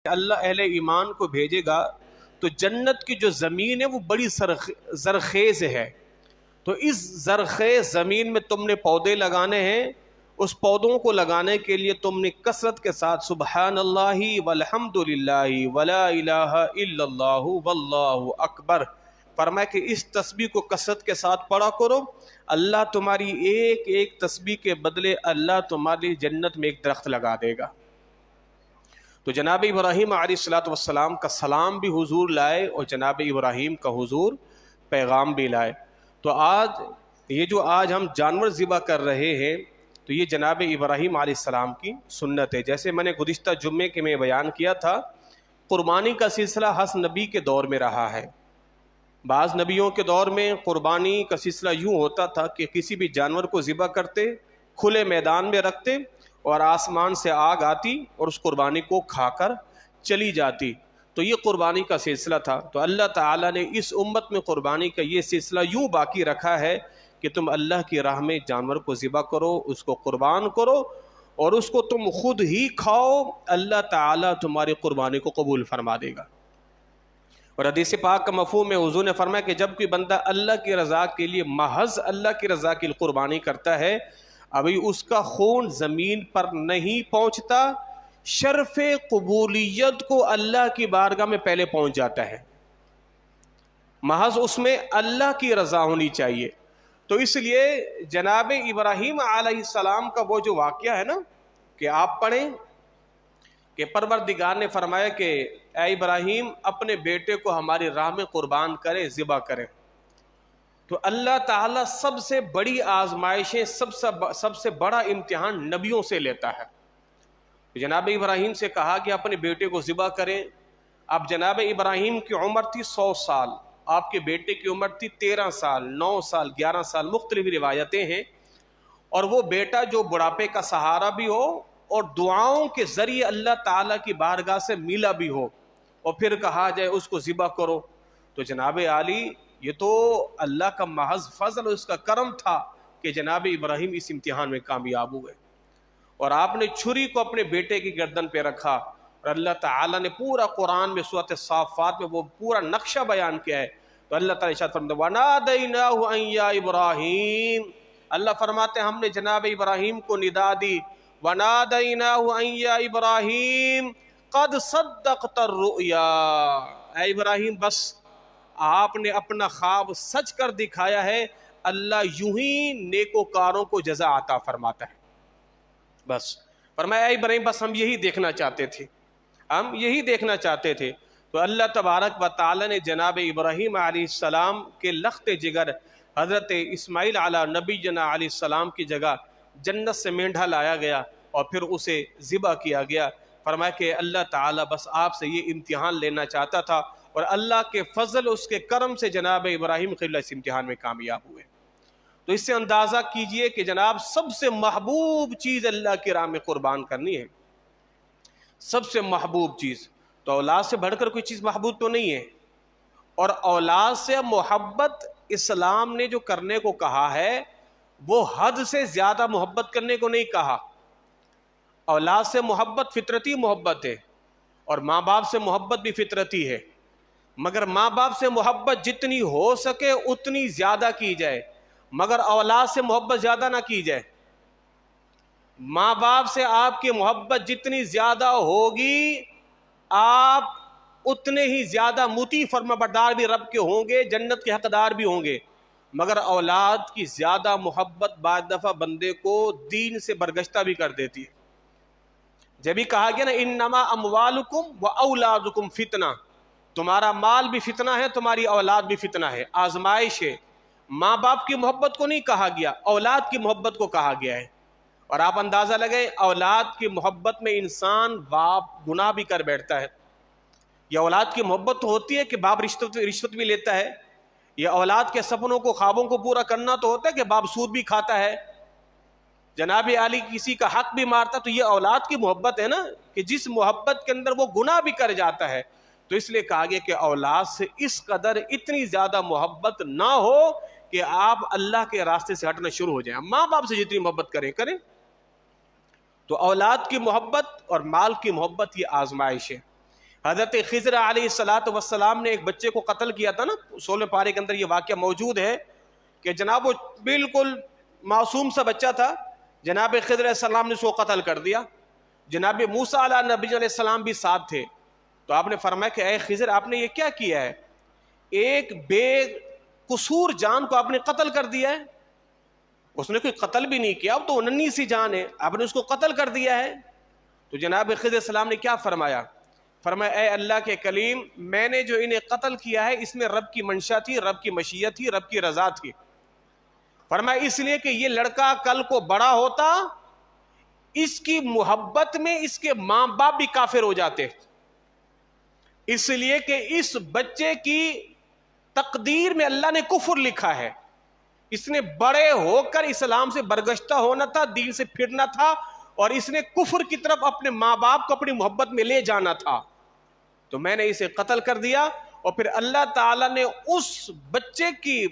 اللہ اہل ایمان کو بھیجے گا تو جنت کی جو زمین ہے وہ بڑی زرخیز ہے، تو اس زرخیز زمین میں تم نے پودے لگانے ہیں. اس پودوں کو لگانے کے لیے تم نے کثرت کے ساتھ سبحان اللہ والحمد للہ ولا الہ الا اللہ واللہ اکبر فرمایا کہ اس تسبیح کو کثرت کے ساتھ پڑھا کرو. اللہ تمہاری ایک ایک تسبیح کے بدلے اللہ تمہاری جنت میں ایک درخت لگا دے گا. تو جناب ابراہیم علیہ الصلوۃ والسلام کا سلام بھی حضور لائے اور جناب ابراہیم کا حضور پیغام بھی لائے. تو آج ہم جانور ذبح کر رہے ہیں تو یہ جناب ابراہیم علیہ السلام کی سنت ہے. جیسے میں نے گزشتہ جمعے کے میں بیان کیا تھا، قربانی کا سلسلہ ہر نبی کے دور میں رہا ہے. بعض نبیوں کے دور میں قربانی کا سلسلہ یوں ہوتا تھا کہ کسی بھی جانور کو ذبح کرتے، کھلے میدان میں رکھتے اور آسمان سے آگ آتی اور اس قربانی کو کھا کر چلی جاتی. تو یہ قربانی کا سلسلہ تھا. تو اللہ تعالیٰ نے اس امت میں قربانی کا یہ سلسلہ یوں باقی رکھا ہے کہ تم اللہ کی راہ میں جانور کو ذبح کرو، اس کو قربان کرو اور اس کو تم خود ہی کھاؤ. اللہ تعالیٰ تمہاری قربانی کو قبول فرما دے گا. اور حدیث پاک کا مفہوم ہے، حضور نے فرمایا کہ جب کوئی بندہ اللہ کی رضا کے لیے محض اللہ کی رضا کی قربانی کرتا ہے، ابھی اس کا خون زمین پر نہیں پہنچتا، شرف قبولیت کو اللہ کی بارگاہ میں پہلے پہنچ جاتا ہے. محض اس میں اللہ کی رضا ہونی چاہیے. تو اس لیے جناب ابراہیم علیہ السلام کا وہ جو واقعہ ہے نا کہ آپ پڑھیں کہ پروردگار نے فرمایا کہ اے ابراہیم اپنے بیٹے کو ہماری راہ میں قربان کرے، ذبح کرے. تو اللہ تعالیٰ سب سے بڑی آزمائشیں، سب سے بڑا امتحان نبیوں سے لیتا ہے. جناب ابراہیم سے کہا کہ اپنے بیٹے کو ذبح کریں. اب جناب ابراہیم کی عمر تھی 100 سال، آپ کے بیٹے کی عمر تھی 13 سال، 9 سال، 11 سال، مختلف روایتیں ہیں. اور وہ بیٹا جو بڑھاپے کا سہارا بھی ہو اور دعاؤں کے ذریعے اللہ تعالیٰ کی بارگاہ سے ملا بھی ہو اور پھر کہا جائے اس کو ذبح کرو. تو جناب عالی یہ تو اللہ کا محض فضل اور اس کا کرم تھا کہ جناب ابراہیم اس امتحان میں کامیاب ہوئے. اور آپ نے چھری کو اپنے بیٹے کی گردن پہ رکھا اور اللہ تعالیٰ نے پورا قرآن میں سورۃ صافات میں وہ پورا نقشہ بیان کیا ہے. تو اللہ تعالیٰ ارشاد فرماتے ہیں وَنَادَيْنَاهُ أَن يَا إِبْرَاهِيمُ، اللہ فرماتے ہیں ہم نے جناب ابراہیم کو ندا دی. وَنَادَيْنَاهُ أَن يَا إِبْرَاهِيمُ قَدْ صَدَّقْتَ الرُّؤْيَا، اے ابراہیم بس آپ نے اپنا خواب سچ کر دکھایا ہے. اللہ یوں ہی نیکوکاروں کو جزا عطا فرماتا ہے. بس فرمایا اے ابراہیم بس ہم یہی دیکھنا چاہتے تھے، ہم یہی دیکھنا چاہتے تھے. تو اللہ تبارک و تعالی نے جناب ابراہیم علیہ السلام کے لخت جگر حضرت اسماعیل علیہ نبی جنا علیہ السلام کی جگہ جنت سے مینڈھا لایا گیا اور پھر اسے ذبح کیا گیا. فرمایا کہ اللہ تعالیٰ بس آپ سے یہ امتحان لینا چاہتا تھا اور اللہ کے فضل اس کے کرم سے جناب ابراہیم خلیل اس امتحان میں کامیاب ہوئے. تو اس سے اندازہ کیجئے کہ جناب سب سے محبوب چیز اللہ کی راہ میں قربان کرنی ہے، سب سے محبوب چیز. تو اولاد سے بڑھ کر کوئی چیز محبوب تو نہیں ہے. اور اولاد سے محبت اسلام نے جو کرنے کو کہا ہے وہ حد سے زیادہ محبت کرنے کو نہیں کہا. اولاد سے محبت فطرتی محبت ہے اور ماں باپ سے محبت بھی فطرتی ہے، مگر ماں باپ سے محبت جتنی ہو سکے اتنی زیادہ کی جائے، مگر اولاد سے محبت زیادہ نہ کی جائے. ماں باپ سے آپ کی محبت جتنی زیادہ ہوگی آپ اتنے ہی زیادہ مطیع فرما بردار بھی رب کے ہوں گے، جنت کے حقدار بھی ہوں گے. مگر اولاد کی زیادہ محبت بعض دفعہ بندے کو دین سے برگشتہ بھی کر دیتی ہے. جب ہی کہا گیا نا انما اموالکم و اولادکم فتنہ، تمہارا مال بھی فتنہ ہے، تمہاری اولاد بھی فتنہ ہے، آزمائش ہے. ماں باپ کی محبت کو نہیں کہا گیا، اولاد کی محبت کو کہا گیا ہے. اور آپ اندازہ لگائیں اولاد کی محبت میں انسان باپ گناہ بھی کر بیٹھتا ہے. یہ اولاد کی محبت تو ہوتی ہے کہ باپ رشوت بھی لیتا ہے، یہ اولاد کے سپنوں کو خوابوں کو پورا کرنا تو ہوتا ہے کہ باپ سود بھی کھاتا ہے، جناب عالی کسی کا حق بھی مارتا. تو یہ اولاد کی محبت ہے نا کہ جس محبت کے اندر وہ گناہ بھی کر جاتا ہے. تو اس لیے کہا گیا کہ اولاد سے اس قدر اتنی زیادہ محبت نہ ہو کہ آپ اللہ کے راستے سے ہٹنا شروع ہو جائیں. ماں باپ سے جتنی محبت کریں. تو اولاد کی محبت اور مال کی محبت یہ آزمائش ہے. حضرت خضر علیہ السلام نے ایک بچے کو قتل کیا تھا نا، 16 پارے کے اندر یہ واقعہ موجود ہے کہ جناب وہ بالکل معصوم سا بچہ تھا، جناب خضر علیہ السلام نے اس کو قتل کر دیا. جناب موسیٰ نبی علیہ السلام بھی ساتھ تھے. تو آپ نے فرمایا کہ اے خضر آپ نے یہ کیا کیا ہے، ایک بے قصور جان کو آپ نے قتل کر دیا ہے. اس نے کوئی قتل بھی نہیں کیا، اب تو ننھی سی جان ہے، آپ نے اس کو قتل کر دیا ہے. تو جناب خضر علیہ السلام نے کیا فرمایا، فرمایا اے اللہ کے کلیم، میں نے جو انہیں قتل کیا ہے اس میں رب کی منشا تھی، رب کی مشیت تھی، رب کی رضا تھی. فرمایا اس لیے کہ یہ لڑکا کل کو بڑا ہوتا، اس کی محبت میں اس کے ماں باپ بھی کافر ہو جاتے، اس لیے کہ اس بچے کی تقدیر میں اللہ نے کفر لکھا ہے. اس نے بڑے ہو کر اسلام سے برگشتہ ہونا تھا، دین سے پھرنا تھا، اور اس نے کفر کی طرف اپنے ماں باپ کو اپنی محبت میں لے جانا تھا. تو میں نے اسے قتل کر دیا، اور پھر اللہ تعالیٰ نے اس بچے کی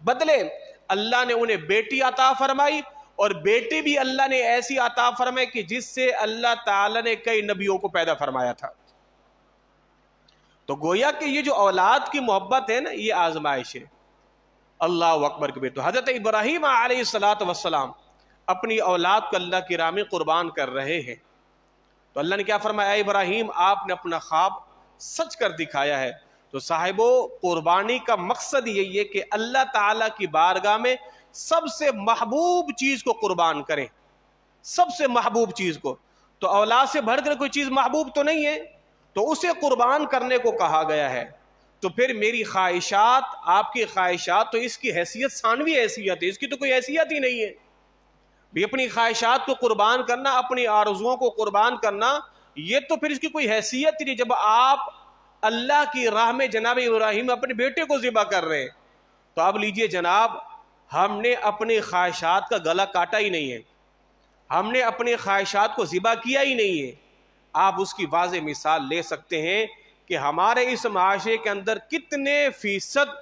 بدلے اللہ نے انہیں بیٹی عطا فرمائی، اور بیٹی بھی اللہ نے ایسی عطا فرمائی کہ جس سے اللہ تعالیٰ نے کئی نبیوں کو پیدا فرمایا تھا. تو گویا کہ یہ جو اولاد کی محبت ہے نا، یہ آزمائش ہے. اللہ اکبر کبیر. تو حضرت ابراہیم علیہ السلام اپنی اولاد کو اللہ کی راہ میں قربان کر رہے ہیں. تو اللہ نے کیا فرمایا، اے ابراہیم آپ نے اپنا خواب سچ کر دکھایا ہے. تو صاحبو، قربانی کا مقصد یہی ہے کہ اللہ تعالیٰ کی بارگاہ میں سب سے محبوب چیز کو قربان کریں، سب سے محبوب چیز کو. تو اولاد سے بڑھ کر کوئی چیز محبوب تو نہیں ہے، تو اسے قربان کرنے کو کہا گیا ہے. تو پھر میری خواہشات، آپ کی خواہشات، تو اس کی حیثیت ثانوی حیثیت ہے، اس کی تو کوئی حیثیت ہی نہیں ہے. بھی اپنی خواہشات کو قربان کرنا، اپنی آرزوؤں کو قربان کرنا، یہ تو پھر اس کی کوئی حیثیت ہی نہیں. جب آپ اللہ کی راہ میں جناب ابراہیم اپنے بیٹے کو ذبح کر رہے ہیں، تو اب لیجئے جناب، ہم نے اپنی خواہشات کا گلا کاٹا ہی نہیں ہے، ہم نے اپنی خواہشات کو ذبح کیا ہی نہیں ہے. آپ اس کی واضح مثال لے سکتے ہیں کہ ہمارے اس معاشرے کے اندر کتنے فیصد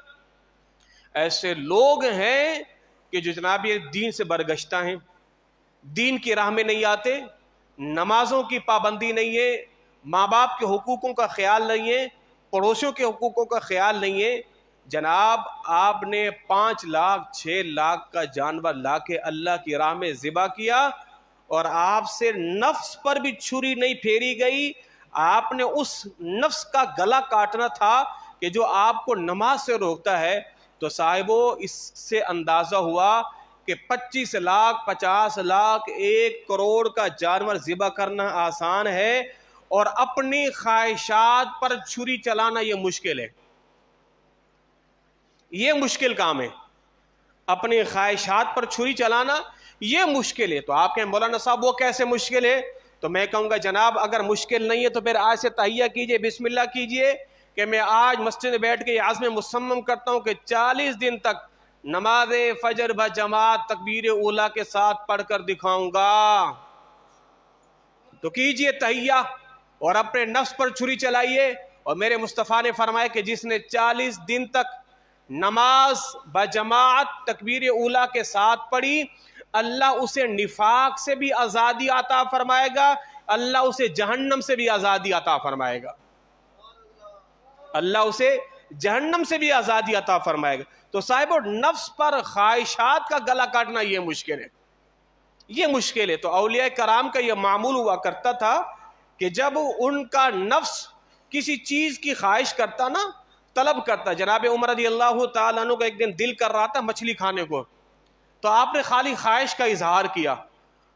ایسے لوگ ہیں کہ جو جناب یہ دین سے برگشتہ ہیں، دین کی راہ میں نہیں آتے، نمازوں کی پابندی نہیں ہے، ماں باپ کے حقوقوں کا خیال نہیں ہے، پڑوسیوں کے حقوقوں کا خیال نہیں ہے. جناب آپ نے 5 لاکھ 6 لاکھ کا جانور لا کے اللہ کی راہ میں ذبح کیا، اور آپ سے نفس پر بھی چھری نہیں پھیری گئی. آپ نے اس نفس کا گلا کاٹنا تھا کہ جو آپ کو نماز سے روکتا ہے. تو صاحبو، اس سے اندازہ ہوا کہ 25 لاکھ 50 لاکھ 1 کروڑ کا جانور ذبح کرنا آسان ہے، اور اپنی خواہشات پر چھری چلانا یہ مشکل ہے. یہ مشکل کام ہے، اپنی خواہشات پر چھری چلانا یہ مشکل ہے. تو آپ کہیں مولانا صاحب وہ کیسے مشکل ہے؟ تو میں کہوں گا جناب اگر مشکل نہیں ہے تو پھر آج سے تہیہ کیجئے، بسم اللہ کیجئے کہ میں آج مسجد میں بیٹھ کے یہ عزم مصمم کرتا ہوں کہ 40 دن تک نماز فجر بجماعت تکبیر اولیٰ کے ساتھ پڑھ کر دکھاؤں گا. تو کیجئے تہیہ اور اپنے نفس پر چھری چلائیے. اور میرے مصطفیٰ نے فرمایا کہ جس نے 40 دن تک نماز بجماعت تکبیر اولیٰ کے ساتھ پڑھی، اللہ اسے نفاق سے بھی آزادی عطا فرمائے گا، اللہ اسے جہنم سے بھی آزادی عطا فرمائے گا، اللہ اسے جہنم سے بھی آزادی عطا فرمائے گا. تو صاحب نفس پر خواہشات کا گلا کاٹنا یہ مشکل ہے، یہ مشکل ہے. تو اولیاء کرام کا یہ معمول ہوا کرتا تھا کہ جب ان کا نفس کسی چیز کی خواہش کرتا نا، طلب کرتا. جناب عمر رضی اللہ تعالیٰ عنہ کا ایک دن دل کر رہا تھا مچھلی کھانے کو، تو آپ نے خالی خواہش کا اظہار کیا.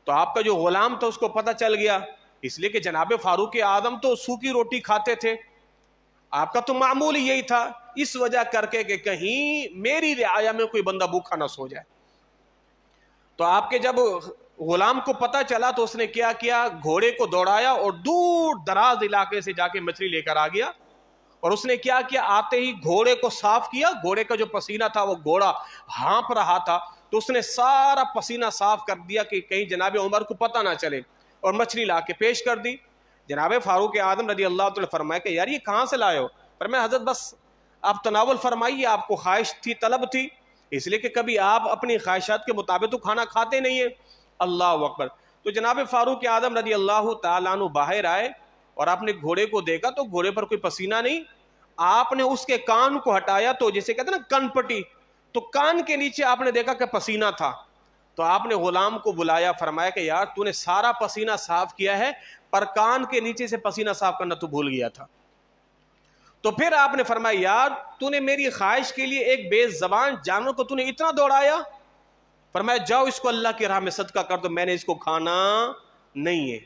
تو آپ کا جو غلام تھا اس کو پتہ چل گیا، اس لیے کہ جناب فاروق اعظم تو سوکھی روٹی کھاتے تھے، آپ کا تو معمول ہی یہی تھا، اس وجہ کر کے کہ کہیں میری رعایا میں کوئی بندہ بھوکا نہ سو جائے. تو آپ کے جب غلام کو پتہ چلا تو اس نے کیا کیا، گھوڑے کو دوڑایا اور دور دراز علاقے سے جا کے مچھلی لے کر آ گیا. اور اس نے کیا کیا، آتے ہی گھوڑے کو صاف کیا. گھوڑے کا جو پسینہ تھا وہ گھوڑا ہانپ رہا تھا، تو اس نے سارا پسینہ صاف کر دیا کہ کہیں جناب عمر کو پتہ نہ چلے، اور مچھلی لا کے پیش کر دی. جناب فاروق اعظم رضی اللہ تعالی فرمایا کہ یار یہ کہاں سے لائے ہو؟ فرمایا حضرت بس آپ تناول فرمائیے، آپ کو خواہش تھی، طلب تھی، اس لیے کہ کبھی آپ اپنی خواہشات کے مطابق تو کھانا کھاتے نہیں ہیں. اللہ اکبر. تو جناب فاروق اعظم رضی اللہ تعالیٰ عنہ باہر آئے اور آپ نے گھوڑے کو دیکھا تو گھوڑے پر کوئی پسینہ نہیں، آپ نے اس کے کان کو ہٹایا تو جیسے کہتے ہیں نا کان پٹی، تو کان کے نیچے آپ نے دیکھا کہ پسینہ تھا، تو آپ نے غلام کو بلایا، فرمایا کہ یار تو نے سارا پسینہ صاف کیا ہے پر کان کے نیچے سے پسینہ صاف کرنا تو بھول گیا تھا۔ تو پھر آپ نے فرمایا یار تو نے میری خواہش کے لیے ایک بے زبان جانور کو تو نے اتنا دوڑایا، فرمایا جاؤ اس کو اللہ کی راہ میں صدقہ کر دو، میں نے اس کو کھانا نہیں ہے،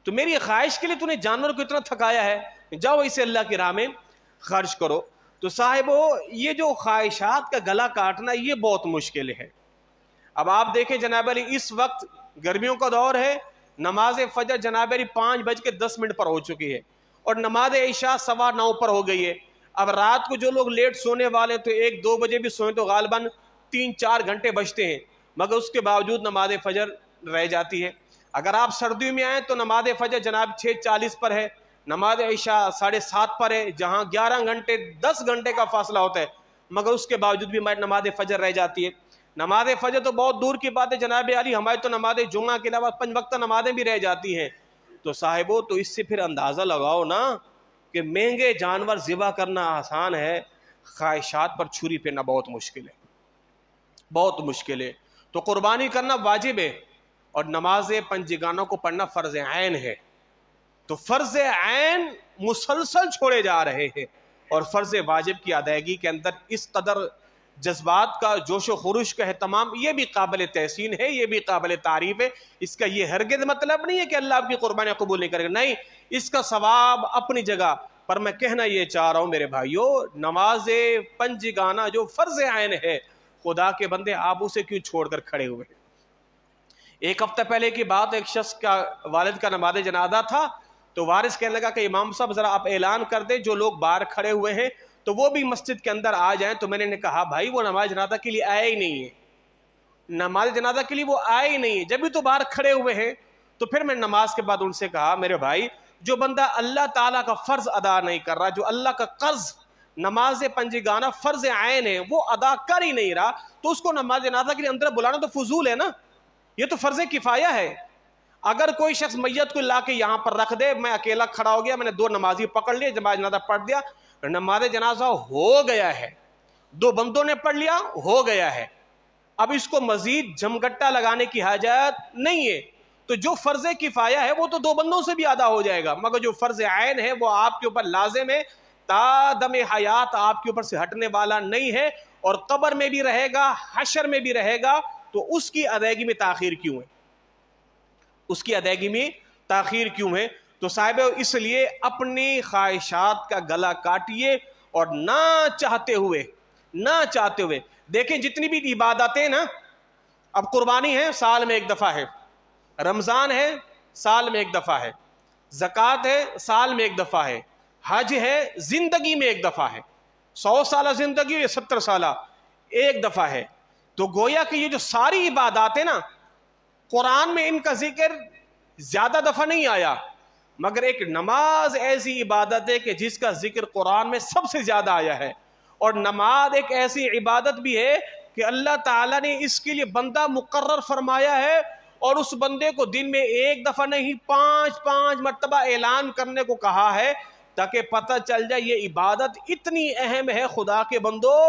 تو میری خواہش کے لیے تو نے جانور کو اتنا تھکایا ہے، جاؤ اسے اللہ کی راہ میں خرچ کرو۔ تو صاحبو یہ جو خواہشات کا گلا کاٹنا یہ بہت مشکل ہے۔ اب آپ دیکھیں جناب علی اس وقت گرمیوں کا دور ہے، نماز فجر جناب علی 5:10 پر ہو چکی ہے اور نماز عشاء 9:15 پر ہو گئی ہے۔ اب رات کو جو لوگ لیٹ سونے والے تو 1-2 بجے بھی سوئیں تو غالباً 3-4 گھنٹے بچتے ہیں، مگر اس کے باوجود نماز فجر رہ جاتی ہے۔ اگر آپ سردیوں میں آئیں تو نماز فجر جناب 6:40 پر ہے، نماز عشاء 7:30 پر ہے، جہاں 11 گھنٹے 10 گھنٹے کا فاصلہ ہوتا ہے، مگر اس کے باوجود بھی ہماری نماز فجر رہ جاتی ہے۔ نماز فجر تو بہت دور کی بات ہے جناب علی، ہماری تو نماز جمعہ کے علاوہ 5 وقت نمازیں بھی رہ جاتی ہیں۔ تو صاحبو تو اس سے پھر اندازہ لگاؤ نا کہ مہنگے جانور ذبح کرنا آسان ہے، خواہشات پر چھری پھیرنا بہت مشکل ہے، بہت مشکل ہے۔ تو قربانی کرنا واجب ہے اور نماز پنجگانوں کو پڑھنا فرض عین ہے، تو فرض عین مسلسل چھوڑے جا رہے ہیں، اور فرض واجب کی ادائیگی کے اندر اس قدر جذبات کا جوش و خروش کا اہتمام، یہ بھی قابل تحسین ہے، یہ بھی قابل تعریف ہے۔ اس کا یہ ہرگز مطلب نہیں ہے کہ اللہ آپ کی قربانیاں قبول نہیں کرے گا، نہیں، اس کا ثواب اپنی جگہ پر۔ میں کہنا یہ چاہ رہا ہوں میرے بھائیو، نماز پنجگانہ جو فرض عین ہے، خدا کے بندے آپ اسے کیوں چھوڑ کر کھڑے ہوئے ہیں؟ ایک ہفتہ پہلے کی بات، ایک شخص کا والد کا نماز جنازہ تھا، تو وارث کہنے لگا کہ امام صاحب ذرا آپ اعلان کر دیں جو لوگ باہر کھڑے ہوئے ہیں تو وہ بھی مسجد کے اندر آ جائیں۔ تو میں نے کہا بھائی وہ نماز جنازہ کے لیے آئے ہی نہیں ہے، نماز جنازہ کے لیے وہ آئے ہی نہیں ہے، جب بھی تو باہر کھڑے ہوئے ہیں۔ تو پھر میں نماز کے بعد ان سے کہا میرے بھائی جو بندہ اللہ تعالیٰ کا فرض ادا نہیں کر رہا، جو اللہ کا قرض نماز پنجگانہ فرض عین ہے وہ ادا کر ہی نہیں رہا، تو اس کو نماز جنازہ کے لیے اندر بلانا تو فضول ہے نا، یہ تو فرض کفایہ ہے۔ اگر کوئی شخص میت کو لا کے یہاں پر رکھ دے، میں اکیلا کھڑا ہو گیا، میں نے 2 نمازی پکڑ لیے، نماز جنازہ پڑھ دیا، نماز جنازہ ہو گیا ہے، 2 بندوں نے پڑھ لیا، ہو گیا ہے، اب اس کو مزید جمگٹا لگانے کی حاجت نہیں ہے۔ تو جو فرض کفایہ ہے وہ تو 2 بندوں سے بھی ادا ہو جائے گا، مگر جو فرض عین ہے وہ آپ کے اوپر لازم ہے، تا دم حیات آپ کے اوپر سے ہٹنے والا نہیں ہے، اور قبر میں بھی رہے گا، حشر میں بھی رہے گا، تو اس کی ادائیگی میں تاخیر کیوں ہے؟ اس کی ادائیگی میں تاخیر کیوں ہے؟ تو صاحب اس لیے اپنی خواہشات کا گلا کاٹیے، اور نہ چاہتے ہوئے دیکھیں جتنی بھی عبادتیں نا، اب قربانی ہے سال میں 1 دفعہ ہے، رمضان ہے سال میں 1 دفعہ ہے، زکوٰۃ ہے سال میں 1 دفعہ ہے، حج ہے زندگی میں 1 دفعہ ہے، 100 سالہ زندگی یا 70 سالہ 1 دفعہ ہے۔ تو گویا کہ یہ جو ساری عبادات ہیں نا، قرآن میں ان کا ذکر زیادہ دفعہ نہیں آیا، مگر ایک نماز ایسی عبادت ہے کہ جس کا ذکر قرآن میں سب سے زیادہ آیا ہے، اور نماز ایک ایسی عبادت بھی ہے کہ اللہ تعالیٰ نے اس کے لیے بندہ مقرر فرمایا ہے، اور اس بندے کو دن میں 1 دفعہ نہیں 5 مرتبہ اعلان کرنے کو کہا ہے، تاکہ پتہ چل جائے یہ عبادت اتنی اہم ہے، خدا کے بندو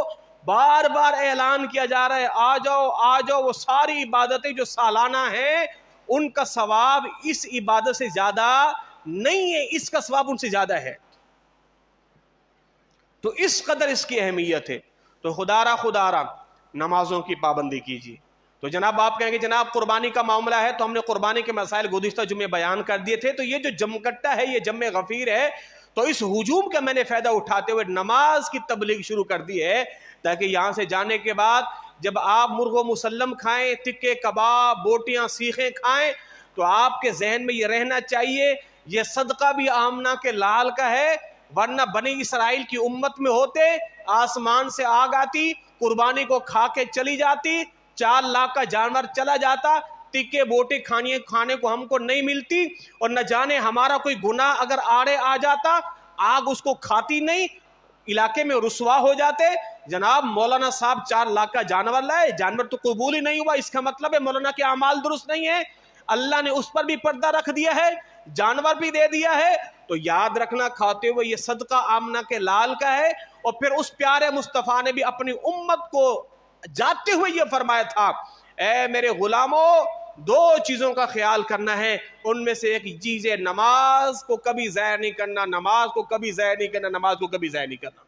بار بار اعلان کیا جا رہا ہے آ جاؤ آ جاؤ۔ وہ ساری عبادتیں جو سالانہ ہیں ان کا ثواب اس عبادت سے زیادہ نہیں ہے، اس کا ثواب ان سے زیادہ ہے، تو اس قدر اس کی اہمیت ہے۔ تو خدا را نمازوں کی پابندی کیجیے۔ تو جناب آپ کہیں گے جناب قربانی کا معاملہ ہے تو ہم نے قربانی کے مسائل گزشتہ جمعے بیان کر دیے تھے، تو یہ جو جمکٹا ہے یہ جم غفیر ہے، تو اس ہجوم کا میں نے فائدہ اٹھاتے ہوئے نماز کی تبلیغ شروع کر دی ہے، تاکہ یہاں سے جانے کے بعد جب آپ مرغ و مسلم کھائیں، تکے کباب، بوٹیاں سیخیں کھائیں، تو آپ کے ذہن میں یہ رہنا چاہیے یہ صدقہ بھی آمنہ کے لال کا ہے، ورنہ بنی اسرائیل کی امت میں ہوتے آسمان سے آگ آتی، قربانی کو کھا کے چلی جاتی، 4 لاکھ کا جانور چلا جاتا، تکے بوٹے کھانے کو ہم کو نہیں ملتی، اور نہ جانے ہمارا کوئی گناہ اگر آڑے آ جاتا، آگ اس کو کھاتی نہیں، علاقے میں رسوا ہو جاتے۔ جناب مولانا صاحب 4 لاکھ کا جانور لائے، جانور تو قبول ہی نہیں ہوا، اس کا مطلب ہے مولانا کے اعمال درست نہیں ہے، اللہ نے اس پر بھی پردہ رکھ دیا ہے، جانور بھی دے دیا ہے، تو یاد رکھنا کھاتے ہوئے یہ صدقہ آمنہ کے لال کا ہے. اور پھر اس پیارے مصطفیٰ نے بھی اپنی امت کو جاتے ہوئے یہ فرمایا تھا اے میرے غلاموں دو چیزوں کا خیال کرنا ہے, ان میں سے ایک چیز ہے نماز کو کبھی ضائع نہیں کرنا, نماز کو کبھی ضائع نہیں کرنا, نماز کو کبھی ضائع نہیں کرنا.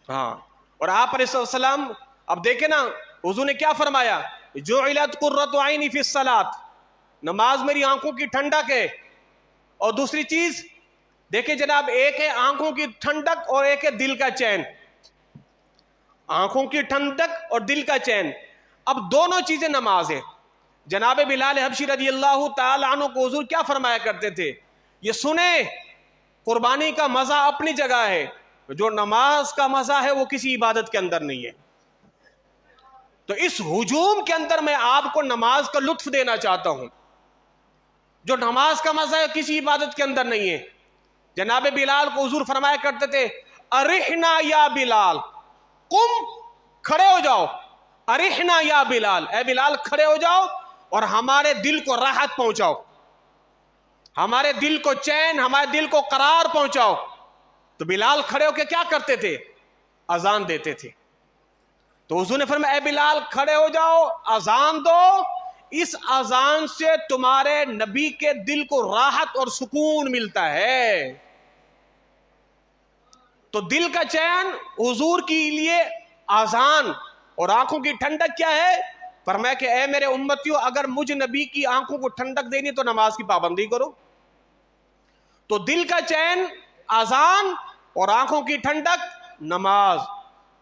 ہاں, اور آپ علیہ السلام اب دیکھیں نا حضور نے کیا فرمایا, جعلت قرۃ عینی فی الصلاۃ, نماز میری آنکھوں کی ٹھنڈک ہے. اور دوسری چیز دیکھیں جناب, ایک ہے آنکھوں کی ٹھنڈک اور ایک ہے دل کا چین. آنکھوں کی ٹھنڈک اور دل کا چین, اب دونوں چیزیں نماز ہیں. جناب بلال حبشی رضی اللہ تعالی عنہ کو حضور کیا فرمایا کرتے تھے, یہ سنیں قربانی کا مزہ اپنی جگہ ہے, جو نماز کا مزہ ہے وہ کسی عبادت کے اندر نہیں ہے. تو اس ہجوم کے اندر میں آپ کو نماز کا لطف دینا چاہتا ہوں. جو نماز کا مزہ ہے کسی عبادت کے اندر نہیں ہے. جناب بلال کو حضور فرمایا کرتے تھے ارحنا یا بلال, قم, کھڑے ہو جاؤ, ارحنا یا بلال, اے بلال کھڑے ہو جاؤ اور ہمارے دل کو راحت پہنچاؤ, ہمارے دل کو چین, ہمارے دل کو قرار پہنچاؤ. تو بلال کھڑے ہو کے کیا کرتے تھے, اذان دیتے تھے. تو حضور نے فرمایا اے بلال کھڑے ہو جاؤ, اذان دو, اس اذان سے تمہارے نبی کے دل کو راحت اور سکون ملتا ہے. تو دل کا چین حضور کے لیے اذان, اور آنکھوں کی ٹھنڈک کیا ہے, فرمایا کہ اے میرے امتیوں اگر مجھ نبی کی آنکھوں کو ٹھنڈک دینی تو نماز کی پابندی کرو. تو دل کا چین اذان اور آنکھوں کی ٹھنڈک نماز.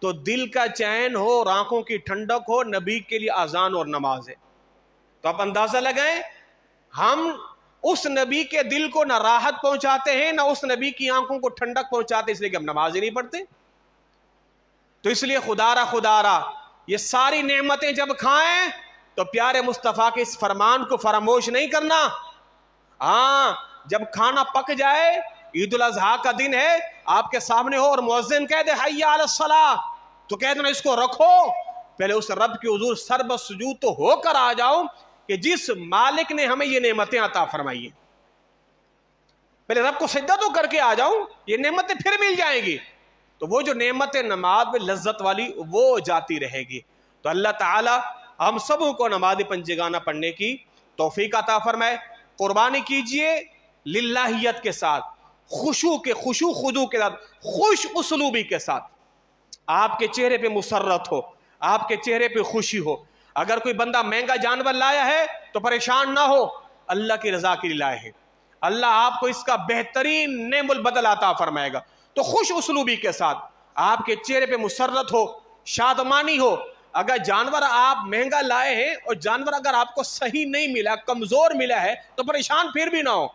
تو دل کا چین ہو اور آنکھوں کی ٹھنڈک ہو, نبی کے لیے اذان اور نماز ہے. تو آپ اندازہ لگائیں ہم اس نبی کے دل کو نہ راحت پہنچاتے ہیں نہ اس نبی کی آنکھوں کو ٹھنڈک پہنچاتے, اس لیے کہ ہم نماز ہی نہیں پڑھتے. تو اس لیے خدا را یہ ساری نعمتیں جب کھائیں تو پیارے مصطفیٰ کے اس فرمان کو فراموش نہیں کرنا. ہاں, جب کھانا پک جائے, عید الاضحیٰ کا دن ہے, آپ کے سامنے ہو اور مؤذن کہہ دے حی علی الصلاۃ, تو کہہ دینا اس کو رکھو, پہلے اس رب کی حضور سر بسجود تو ہو کر آ جاؤ کہ جس مالک نے ہمیں یہ نعمتیں عطا فرمائی ہیں. پہلے رب کو سجدہ تو کر کے آ جاؤں, یہ نعمتیں پھر مل جائیں گی. تو وہ جو نعمتیں نماز میں لذت والی وہ جاتی رہے گی. تو اللہ تعالی ہم سب کو نماز پنجگانہ پڑھنے کی توفیق عطا فرمائے. قربانی کیجئے للہیت کے ساتھ, خشوع خضوع کے ساتھ, خوش اسلوبی کے ساتھ. آپ کے چہرے پہ مسرت ہو, آپ کے چہرے پہ خوشی ہو. اگر کوئی بندہ مہنگا جانور لایا ہے تو پریشان نہ ہو, اللہ کی رضا کے لیے لائے ہیں, اللہ آپ کو اس کا بہترین نعم البدل عطا فرمائے گا. تو خوش اسلوبی کے ساتھ آپ کے چہرے پہ مسرت ہو, شادمانی ہو. اگر جانور آپ مہنگا لائے ہیں اور جانور اگر آپ کو صحیح نہیں ملا, کمزور ملا ہے, تو پریشان پھر بھی نہ ہو.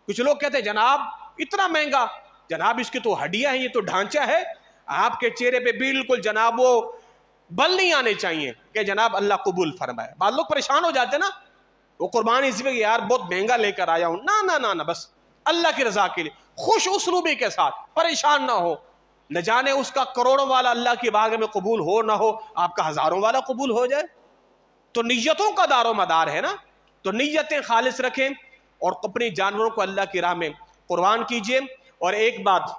کچھ لوگ کہتے ہیں جناب اتنا مہنگا, جناب اس کی تو ہڈیاں ہیں, یہ تو ڈھانچہ ہے. آپ کے چہرے پہ بالکل جناب وہ بل نہیں آنے چاہیے کہ جناب اللہ قبول فرمائے. بعض لوگ پریشان ہو جاتے نا, وہ قربانی اس میں یار بہت مہنگا لے کر آیا ہوں. نہ بس اللہ کی رضا کے لیے خوش اسلوبی کے ساتھ, پریشان نہ ہو. نہ جانے اس کا کروڑوں والا اللہ کی بارگاہ میں قبول ہو نہ ہو, آپ کا ہزاروں والا قبول ہو جائے. تو نیتوں کا دار و مدار ہے نا. تو نیتیں خالص رکھیں اور اپنے جانوروں کو اللہ کی راہ میں قربان کیجئے. اور ایک بات,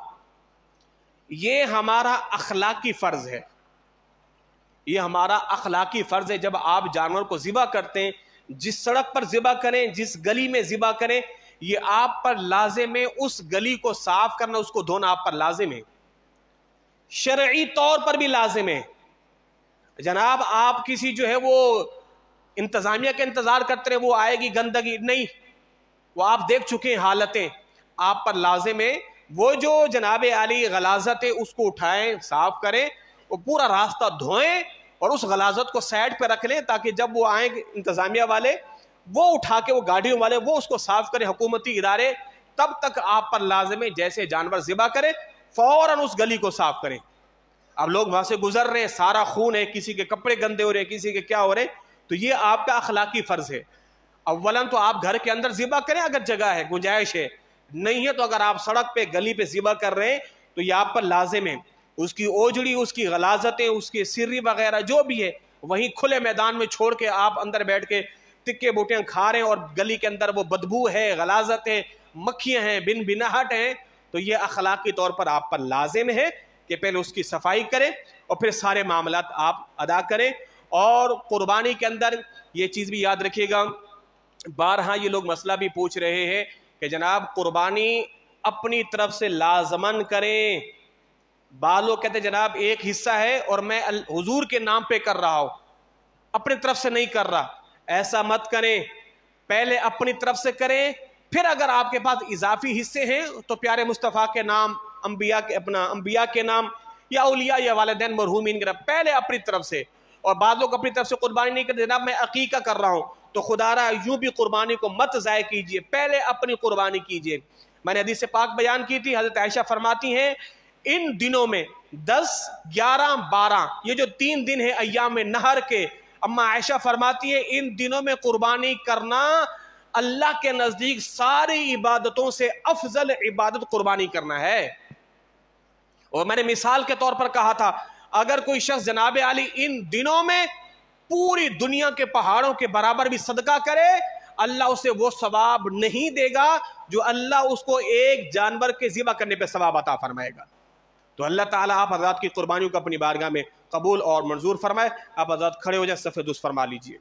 یہ ہمارا اخلاقی فرض ہے, یہ ہمارا اخلاقی فرض ہے. جب آپ جانور کو ذبح کرتے ہیں, جس سڑک پر ذبح کریں, جس گلی میں ذبح کریں, یہ آپ پر لازم ہے اس گلی کو صاف کرنا, اس کو دھونا آپ پر لازم ہے, شرعی طور پر بھی لازم ہے. جناب آپ کسی جو ہے وہ انتظامیہ کے انتظار کرتے رہے, وہ آئے گی گندگی, نہیں, وہ آپ دیکھ چکے ہیں حالتیں, آپ پر لازم ہے وہ جو جناب علی غلاظت ہے اس کو اٹھائیں, صاف کریں, وہ پورا راستہ دھوئیں اور اس غلاظت کو سائڈ پہ رکھ لیں, تاکہ جب وہ آئیں انتظامیہ والے, وہ اٹھا کے, وہ گاڑیوں والے وہ اس کو صاف کریں, حکومتی ادارے, تب تک آپ پر لازم ہے جیسے جانور ذبح کریں فوراً اس گلی کو صاف کریں. اب لوگ وہاں سے گزر رہے ہیں, سارا خون ہے, کسی کے کپڑے گندے ہو رہے ہیں, کسی کے کیا ہو رہے ہیں, تو یہ آپ کا اخلاقی فرض ہے. اولاً تو آپ گھر کے اندر ذبح کریں اگر جگہ ہے, گنجائش ہے, نہیں ہے تو اگر آپ سڑک پہ گلی پہ ذبح کر رہے ہیں تو یہ آپ پر لازم ہے اس کی اوجڑی, اس کی غلاظتیں, اس کی سری وغیرہ جو بھی ہے وہیں کھلے میدان میں چھوڑ کے آپ اندر بیٹھ کے تکے بوٹیاں کھا رہے ہیں, اور گلی کے اندر وہ بدبو ہے, غلاظت ہے, مکھیاں ہیں، بن بناہٹ ہیں، تو یہ اخلاقی طور پر آپ پر لازم ہے کہ پہلے اس کی صفائی کریں اور پھر سارے معاملات آپ ادا کریں۔ اور قربانی کے اندر یہ چیز بھی یاد رکھیے گا، بارہا یہ لوگ مسئلہ بھی پوچھ رہے ہیں کہ جناب قربانی اپنی طرف سے لازمن کریں۔ بعض لوگ کہتے ہیں جناب ایک حصہ ہے اور میں حضور کے نام پہ کر رہا ہوں، اپنی طرف سے نہیں کر رہا۔ ایسا مت کریں، پہلے اپنی طرف سے کریں، پھر اگر آپ کے پاس اضافی حصے ہیں تو پیارے مصطفیٰ کے نام، انبیاء کے نام یا اولیاء یا والدین مرحومین کے نام، پہلے اپنی طرف سے۔ اور بعض لوگ اپنی طرف سے قربانی نہیں کرتے، جناب میں عقیقہ کر رہا ہوں، تو خدا را یوں بھی قربانی کو مت ضائع کیجئے، پہلے اپنی قربانی کیجئے۔ میں نے حدیث پاک بیان کی تھی، حضرت عائشہ فرماتی ہیں ان دنوں میں 10، 11، 12 یہ جو 3 دن ہیں ایام نہر کے، اما عائشہ فرماتی ہے ان دنوں میں قربانی کرنا اللہ کے نزدیک ساری عبادتوں سے افضل عبادت قربانی کرنا ہے۔ اور میں نے مثال کے طور پر کہا تھا، اگر کوئی شخص جناب عالی ان دنوں میں پوری دنیا کے پہاڑوں کے برابر بھی صدقہ کرے، اللہ اسے وہ ثواب نہیں دے گا جو اللہ اس کو ایک جانور کے ذبح کرنے پہ ثواب عطا فرمائے گا۔ تو اللہ تعالیٰ آپ حضرات کی قربانیوں کو اپنی بارگاہ میں قبول اور منظور فرمائے۔ آپ حضرات کھڑے ہو جائیں، صف درست فرما لیجئے۔